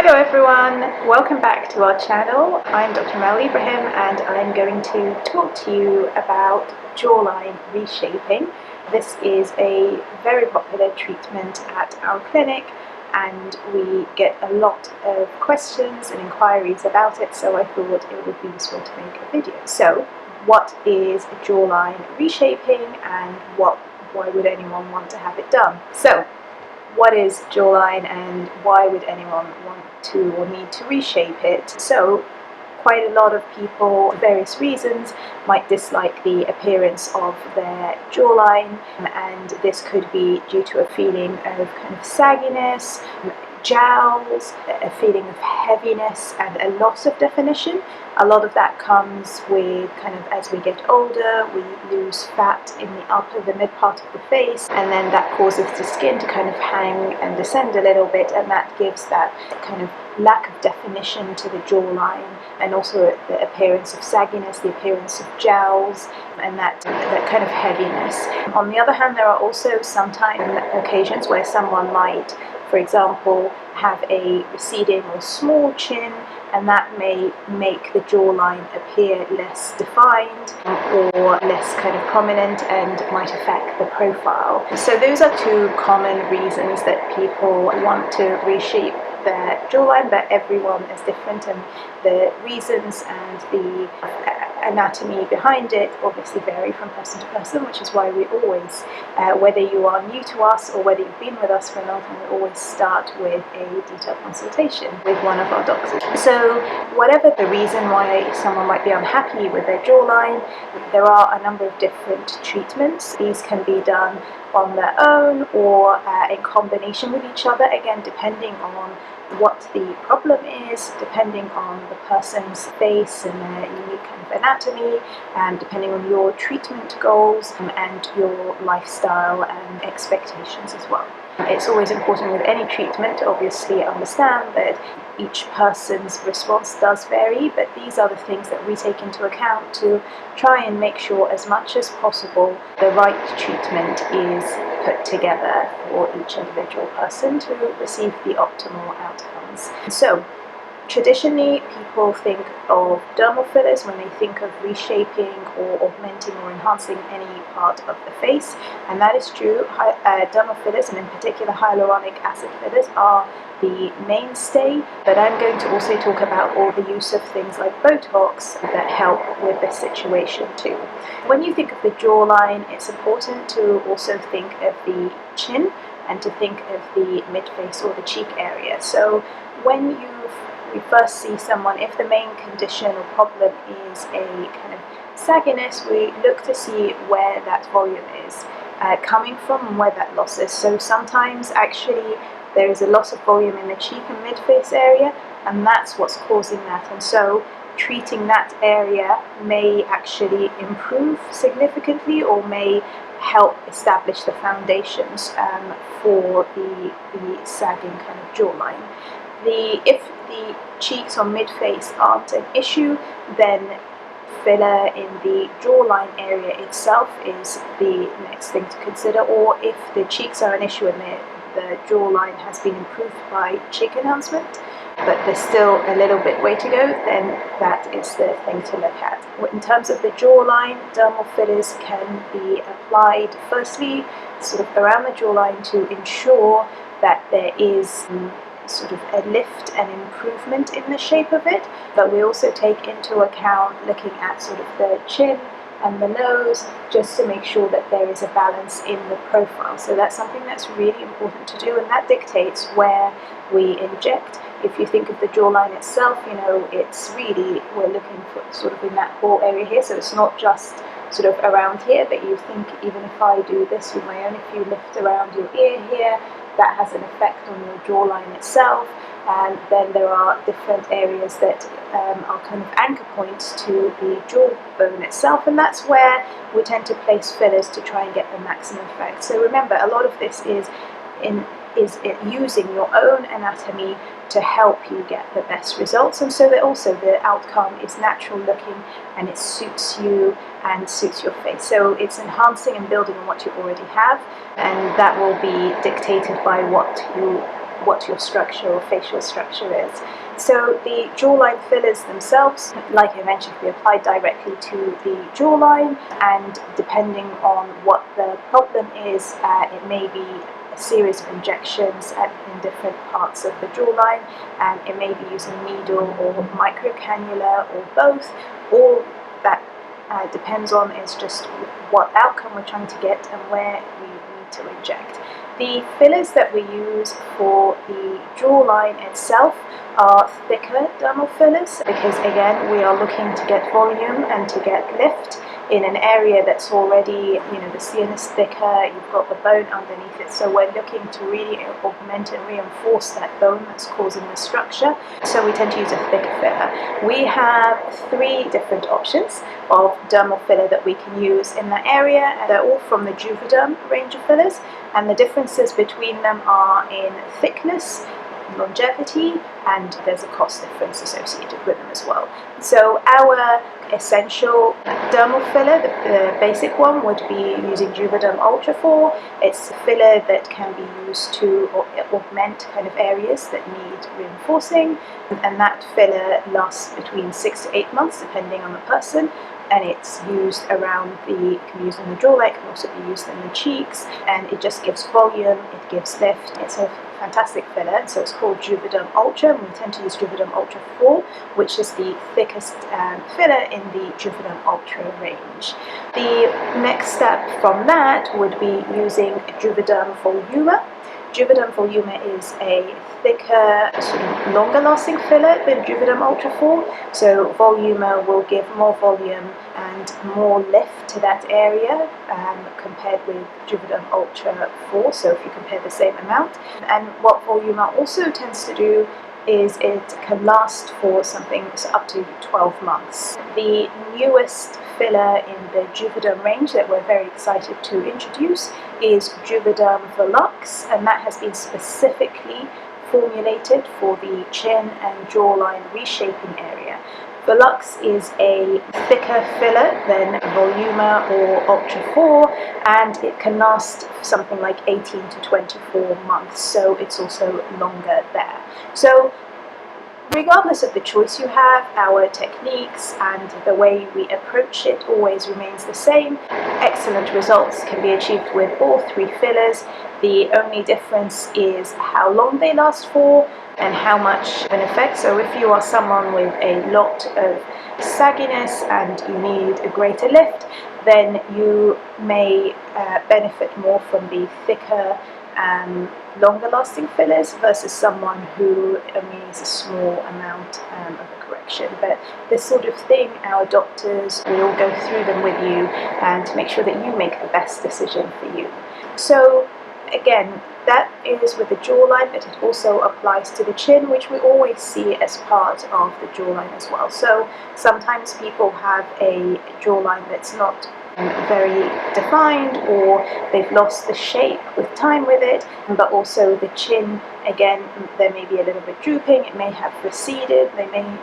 Hello everyone, welcome back to our channel. I'm Dr Ibrahim and I'm going to talk to you about jawline reshaping. This is a very popular treatment at our clinic and we get a lot of questions and inquiries about it, so I thought it would be useful to make a video. So what is jawline reshaping and why would anyone want to have it done? So what is jawline and why would anyone want to or need to reshape it? So quite a lot of people, for various reasons, might dislike the appearance of their jawline, and this could be due to a feeling of kind of sagginess, jowls, a feeling of heaviness and a loss of definition. A lot of that comes with kind of as we get older, we lose fat in the mid part of the face, and then that causes the skin to kind of hang and descend a little bit, and that gives that kind of lack of definition to the jawline, and also the appearance of sagginess, the appearance of jowls, and that kind of heaviness. On the other hand, there are also sometimes occasions where someone might, for example, have a receding or small chin, and that may make the jawline appear less defined or less kind of prominent and might affect the profile. So those are two common reasons that people want to reshape their jawline, but everyone is different and the reasons and the anatomy behind it obviously vary from person to person, which is why we always, whether you are new to us or whether you've been with us for a long time, we always start with a detailed consultation with one of our doctors. So whatever the reason why someone might be unhappy with their jawline, there are a number of different treatments. These can be done on their own or in combination with each other, again depending on what the problem is, depending on the person's face and their unique kind of anatomy, and depending on your treatment goals and your lifestyle and expectations as well. It's always important with any treatment to obviously understand that each person's response does vary, but these are the things that we take into account to try and make sure as much as possible the right treatment is put together for each individual person to receive the optimal outcomes. So traditionally, people think of dermal fillers when they think of reshaping or augmenting or enhancing any part of the face, and that is true. Dermal fillers, and in particular hyaluronic acid fillers, are the mainstay, but I'm going to also talk about all the use of things like Botox that help with this situation too. When you think of the jawline, it's important to also think of the chin and to think of the mid-face or the cheek area. So when you first see someone, if the main condition or problem is a kind of sagginess, we look to see where that volume is coming from and where that loss is. So sometimes actually there is a loss of volume in the cheek and mid-face area, and that's what's causing that. And so treating that area may actually improve significantly or may help establish the foundations for the sagging kind of jawline. If the cheeks or mid-face aren't an issue, then filler in the jawline area itself is the next thing to consider. Or if the cheeks are an issue and the jawline has been improved by cheek enhancement, but there's still a little bit way to go, then that is the thing to look at. In terms of the jawline, dermal fillers can be applied firstly sort of around the jawline to ensure that there is sort of a lift and improvement in the shape of it, but we also take into account looking at sort of the chin and the nose just to make sure that there is a balance in the profile. So that's something that's really important to do, and that dictates where we inject. If you think of the jawline itself, you know, it's really, we're looking for sort of in that whole area here, so it's not just sort of around here, but you think even if I do this with my own, if you lift around your ear here, that has an effect on your jawline itself. And then there are different areas that are kind of anchor points to the jawbone itself, and that's where we tend to place fillers to try and get the maximum effect. So remember, a lot of this is using your own anatomy to help you get the best results, and so that also the outcome is natural looking and it suits you and suits your face. So it's enhancing and building on what you already have, and that will be dictated by what what your structure or facial structure is. So the jawline fillers themselves, like I mentioned, we apply directly to the jawline, and depending on what the problem is, it may be a series of injections in different parts of the jawline, and it may be using needle or micro cannula or both. All that depends on is just what outcome we're trying to get and where we need to inject. The fillers that we use for the jawline itself are thicker dermal fillers, because again we are looking to get volume and to get lift in an area that's already, the skin is thicker, you've got the bone underneath it, so we're looking to really augment and reinforce that bone that's causing the structure, so we tend to use a thicker filler. We have 3 different options of dermal filler that we can use in that area, and they're all from the Juvederm range of fillers, and the differences between them are in thickness, longevity, and there's a cost difference associated with them as well. So our essential dermal filler, the basic one, would be using Juvederm Ultra 4. It's a filler that can be used to augment kind of areas that need reinforcing, and that filler lasts between 6 to 8 months depending on the person, and it's used around it can be used in the jawline, it can also be used in the cheeks, and it just gives volume, it gives lift. It's a fantastic filler, so it's called Juvederm Ultra, and we tend to use Juvederm Ultra 4, which is the thickest filler in the Juvederm Ultra range. The next step from that would be using Juvederm Voluma. Juvederm Voluma is a thicker, sort of longer lasting filler than Juvederm Ultra 4, so Voluma will give more volume and more lift to that area compared with Juvederm Ultra 4, so if you compare the same amount. And what Voluma also tends to do is it can last for something up to 12 months. The newest filler in the Juvederm range that we're very excited to introduce is Juvederm Volux, and that has been specifically formulated for the chin and jawline reshaping area. Volux is a thicker filler than Voluma or Ultra 4, and it can last something like 18 to 24 months, so it's also longer there. So regardless of the choice you have, our techniques and the way we approach it always remains the same. Excellent results can be achieved with all 3 fillers. The only difference is how long they last for and how much of an effect. So if you are someone with a lot of sagginess and you need a greater lift, then you may benefit more from the thicker longer lasting fillers versus someone who only needs a small amount of a correction. But this sort of thing, our doctors, we all go through them with you and to make sure that you make the best decision for you. So again, that is with the jawline, but it also applies to the chin, which we always see as part of the jawline as well. So sometimes people have a jawline that's not very defined, or they've lost the shape with time with it, but also the chin, again, there may be a little bit drooping, it may have receded, they may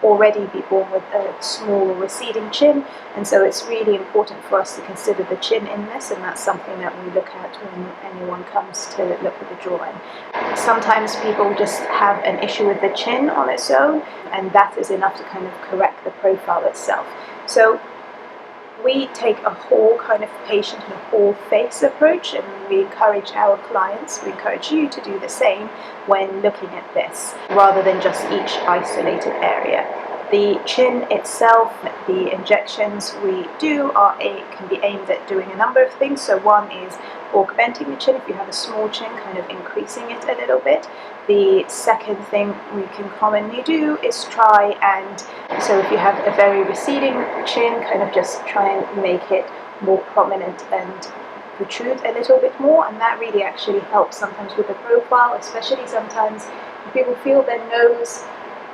already be born with a small or receding chin, and so it's really important for us to consider the chin in this, and that's something that we look at when anyone comes to look at the jawline. Sometimes people just have an issue with the chin on its own, and that is enough to kind of correct the profile itself. So we take a whole kind of patient and a whole face approach, and we encourage our clients, we encourage you to do the same when looking at this, rather than just each isolated area. The chin itself, the injections we do can be aimed at doing a number of things. So one is augmenting the chin. If you have a small chin, kind of increasing it a little bit. The second thing we can commonly do is try and, so if you have a very receding chin, kind of just try and make it more prominent and protrude a little bit more, and that really actually helps sometimes with the profile, especially sometimes people feel their nose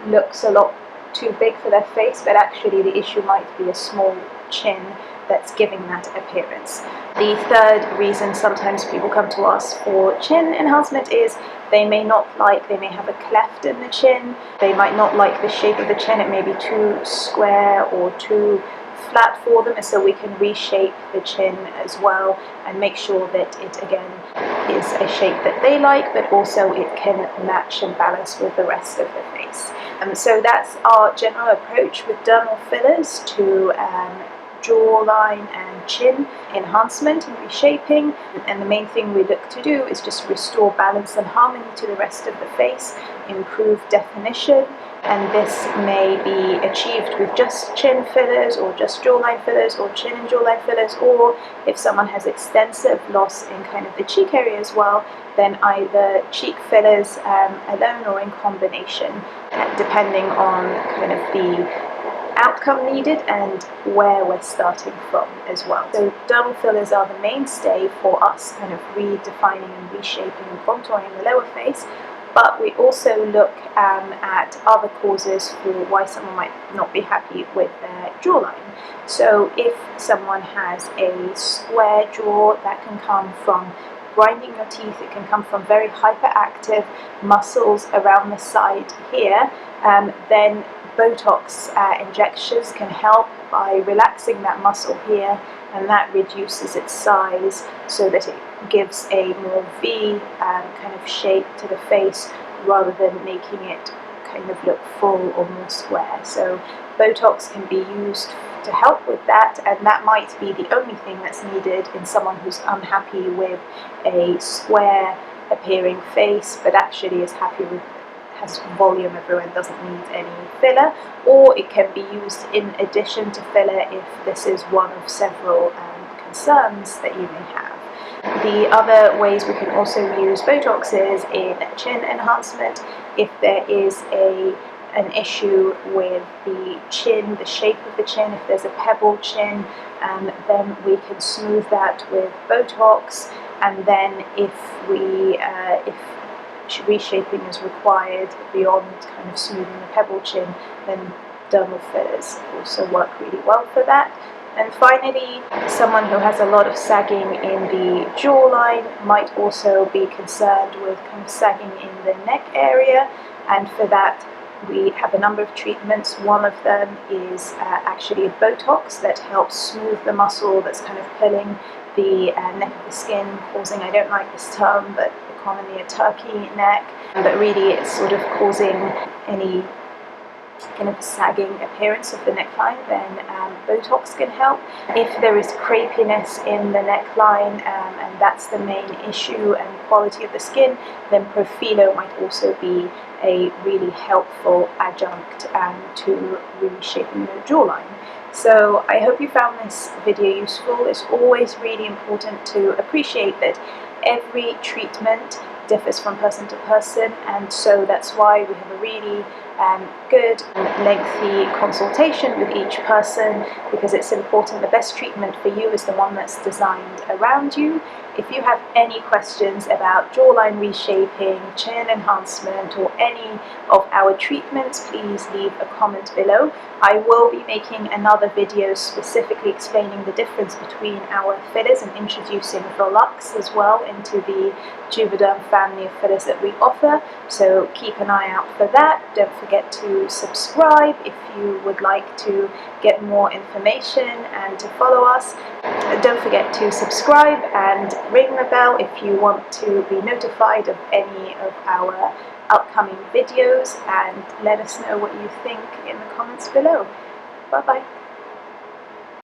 looks a lot too big for their face, but actually the issue might be a small chin that's giving that appearance. The third reason sometimes people come to us for chin enhancement is they may have a cleft in the chin, they might not like the shape of the chin, it may be too square or too flat for them, and so we can reshape the chin as well and make sure that it again is a shape that they like, but also it can match and balance with the rest of the face. So that's our general approach with dermal fillers to jawline and chin enhancement and reshaping, and the main thing we look to do is just restore balance and harmony to the rest of the face, improve definition, and this may be achieved with just chin fillers or just jawline fillers or chin and jawline fillers, or if someone has extensive loss in kind of the cheek area as well, then either cheek fillers alone or in combination, depending on kind of the outcome needed and where we're starting from as well. So dermal fillers are the mainstay for us kind of redefining and reshaping and contouring the lower face, but we also look at other causes for why someone might not be happy with their jawline. So if someone has a square jaw, that can come from grinding your teeth, it can come from very hyperactive muscles around the side here, then Botox injections can help by relaxing that muscle here, and that reduces its size so that it gives a more V kind of shape to the face rather than making it kind of look full or more square. So Botox can be used to help with that, and that might be the only thing that's needed in someone who's unhappy with a square appearing face but actually is happy with has volume everywhere and doesn't need any filler, or it can be used in addition to filler if this is one of several concerns that you may have. The other ways we can also use Botox is in chin enhancement. If there is an issue with the chin, the shape of the chin, if there's a pebble chin, then we can smooth that with Botox, and then if reshaping is required beyond kind of smoothing the pebble chin, then dermal fillers also work really well for that. And finally, someone who has a lot of sagging in the jawline might also be concerned with kind of sagging in the neck area, and for that we have a number of treatments. One of them is actually a Botox that helps smooth the muscle that's kind of pulling the neck of the skin, causing, I don't like this term, but commonly a turkey neck, but really it's sort of causing any kind of sagging appearance of the neckline, then Botox can help. If there is crepiness in the neckline and that's the main issue and quality of the skin, then Profilo might also be a really helpful adjunct to reshaping your jawline. So I hope you found this video useful. It's always really important to appreciate that every treatment differs from person to person, and so that's why we have a really good lengthy consultation with each person, because it's important. The best treatment for you is the one that's designed around you. If you have any questions about jawline reshaping, chin enhancement, or any of our treatments, please leave a comment below. I will be making another video specifically explaining the difference between our fillers and introducing Volux as well into the Juvederm family of fillers that we offer, so keep an eye out for that. Don't forget to subscribe if you would like to get more information and to follow us. Don't forget to subscribe and ring the bell if you want to be notified of any of our upcoming videos, and let us know what you think in the comments below. Bye bye.